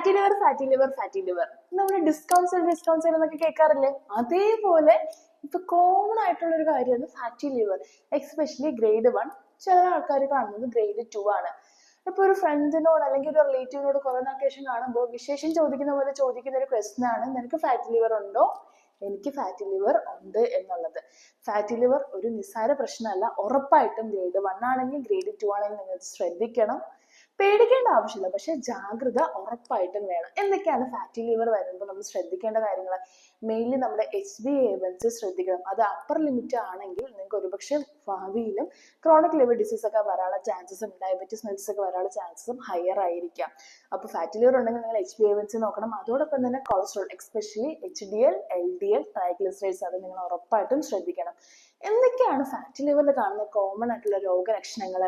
Fatty liver നമ്മൾ discount എന്നൊക്കെ കേൾക്കാറില്ലേ? അതേപോലെ ഇപ്പൊ കോമൺ ആയിട്ടുള്ള ഒരു കാര്യമാണ് ഫാറ്റി ലിവർ, എക്സ്പെഷ്യലി grade 1. ചില ആൾക്കാർ കാണുന്നത് grade 2 ആണ്. ഇപ്പൊ ഒരു ഫ്രണ്ടിനോട് അല്ലെങ്കിൽ ഒരു റിലേറ്റീവിനോട് കുറെ നാൾക്ക് ശേഷം കാണുമ്പോൾ വിശേഷം ചോദിക്കുന്ന പോലെ ചോദിക്കുന്ന ഒരു ക്വസ്റ്റ്യൻ ആണ്, നിനക്ക് ഫാറ്റി ലിവർ ഉണ്ടോ? എനിക്ക് ഫാറ്റി ലിവർ ഉണ്ട് എന്നുള്ളത്. ഫാറ്റി ലിവർ ഒരു നിസ്സാര പ്രശ്നമല്ല. ഉറപ്പായിട്ടും grade 1 ആണെങ്കിൽ grade 2 ആണെങ്കിൽ നിങ്ങൾ ശ്രദ്ധിക്കണം. പേടിക്കേണ്ട ആവശ്യമില്ല, പക്ഷെ ജാഗ്രത ഉറപ്പായിട്ടും വേണം. എന്തൊക്കെയാണ് ഫാറ്റി ലിവർ വരുമ്പോൾ നമ്മൾ ശ്രദ്ധിക്കേണ്ട കാര്യങ്ങൾ? മെയിൻലി നമ്മുടെ HbA1c ശ്രദ്ധിക്കണം. അത് അപ്പർ ലിമിറ്റ് ആണെങ്കിൽ നിങ്ങൾക്ക് ഒരുപക്ഷെ ഭാവിയിലും ക്രോണിക് ലിവർ ഡിസീസ് ഒക്കെ വരാനുള്ള ചാൻസസും ഡയബറ്റീസ് മെൽസ് ഒക്കെ വരാനുള്ള ചാൻസസും ഹയർ ആയിരിക്കാം. അപ്പോൾ ഫാറ്റി ലിവർ ഉണ്ടെങ്കിൽ നിങ്ങൾ HbA1c നോക്കണം. അതോടൊപ്പം തന്നെ cholesterol, especially HDL, LDL, triglycerides, അത് നിങ്ങൾ ഉറപ്പായിട്ടും ശ്രദ്ധിക്കണം. എന്തൊക്കെയാണ് ഫാറ്റി ലിവറിൽ കാണുന്ന കോമൺ ആയിട്ടുള്ള രോഗലക്ഷണങ്ങൾ?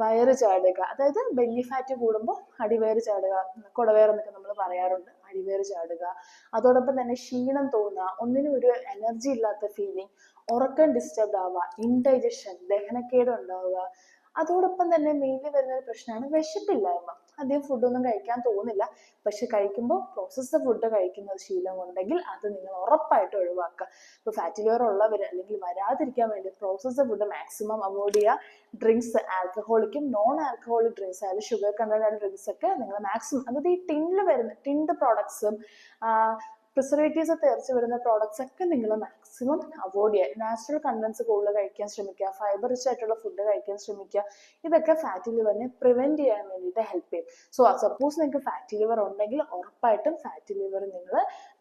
വയറ് ചാടുക, അതായത് ബെല്ലി ഫാറ്റ് കൂടുമ്പോൾ അടിവയറ് ചാടുക, കുടവയർ എന്നൊക്കെ നമ്മൾ പറയാറുണ്ട്, അടിവയറ് ചാടുക. അതോടൊപ്പം തന്നെ ക്ഷീണം തോന്നുക, ഒന്നിനും ഒരു എനർജി ഇല്ലാത്ത ഫീലിംഗ്, ഉറക്കം ഡിസ്റ്റർബ് ആവുക, ഇൻഡൈജഷൻ, ദഹനക്കേട് ഉണ്ടാവുക. അതോടൊപ്പം തന്നെ മെയിൻലി വരുന്ന ഒരു പ്രശ്നമാണ് വിശപ്പില്ലായ്മ. അധികം ഫുഡൊന്നും കഴിക്കാൻ തോന്നില്ല, പക്ഷെ കഴിക്കുമ്പോൾ പ്രോസസ്ഡ് ഫുഡ് കഴിക്കുന്ന ശീലം ഉണ്ടെങ്കിൽ അത് നിങ്ങൾ ഉറപ്പായിട്ടും ഒഴിവാക്കുക. ഇപ്പോൾ ഫാറ്റി ലിവർ ഉള്ളവർ അല്ലെങ്കിൽ വരാതിരിക്കാൻ വേണ്ടി പ്രോസസ്ഡ് ഫുഡ് മാക്സിമം അവോയ്ഡ് ചെയ്യുക. ഡ്രിങ്ക്സ്, ആൽക്കഹോളിക്കും നോൺ ആൽക്കഹോളിക് ഡ്രിങ്ക്സ് ആയാലും ഷുഗർ കണ്ടന്റ് ഡ്രിങ്ക്സ് ഒക്കെ നിങ്ങൾ മാക്സിമം, അതായത് ഈ ടിന്നിൽ വരുന്ന ടിൻഡ് പ്രോഡക്ട്സും പ്രിസർവേറ്റീവ്സ് തെറിച്ച് വരുന്ന പ്രോഡക്ട്സ് ഒക്കെ നിങ്ങൾ മാക്സിമം അവോയ്ഡ് ചെയ്യുക. നാച്ചുറൽ കണ്ടൻസ് കൂടുതൽ കഴിക്കാൻ ശ്രമിക്കുക, ഫൈബർ റിച്ച് ആയിട്ടുള്ള ഫുഡ് കഴിക്കാൻ ശ്രമിക്കുക. ഇതൊക്കെ ഫാറ്റി ലിവറിനെ പ്രിവെന്റ് ചെയ്യാൻ വേണ്ടിയിട്ട് ഹെൽപ്പ് ചെയ്യും. സോ സപ്പോസ് നിങ്ങൾക്ക് ഫാറ്റി ലിവർ ഉണ്ടെങ്കിൽ ഉറപ്പായിട്ടും ഫാറ്റി ലിവർ നിങ്ങൾ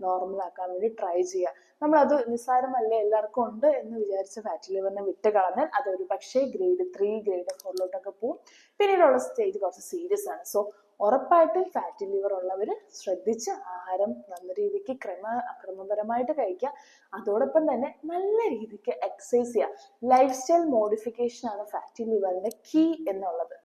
നോർമൽ ആക്കാൻ വേണ്ടി ട്രൈ ചെയ്യുക. നമ്മളത് നിസ്സാരമല്ല എല്ലാവർക്കും ഉണ്ട് എന്ന് വിചാരിച്ച് ഫാറ്റി ലിവറിനെ വിട്ട് കളഞ്ഞാൽ അത് ഒരു പക്ഷേ grade 3, grade 4 പോകും. പിന്നീടുള്ള സ്റ്റേജ് കുറച്ച് സീരിയസ് ആണ്. സോ ഉറപ്പായിട്ടും ഫാറ്റി ലിവർ ഉള്ളവർ ശ്രദ്ധിച്ച് ആഹാരം നല്ല രീതിക്ക് ക്രമപരമായിട്ട് കഴിക്കുക. അതോടൊപ്പം തന്നെ നല്ല രീതിക്ക് എക്സസൈസ് ചെയ്യുക. ലൈഫ് സ്റ്റൈൽ മോഡിഫിക്കേഷൻ ആണ് ഫാറ്റി ലിവറിന്റെ കീ എന്നുള്ളത്.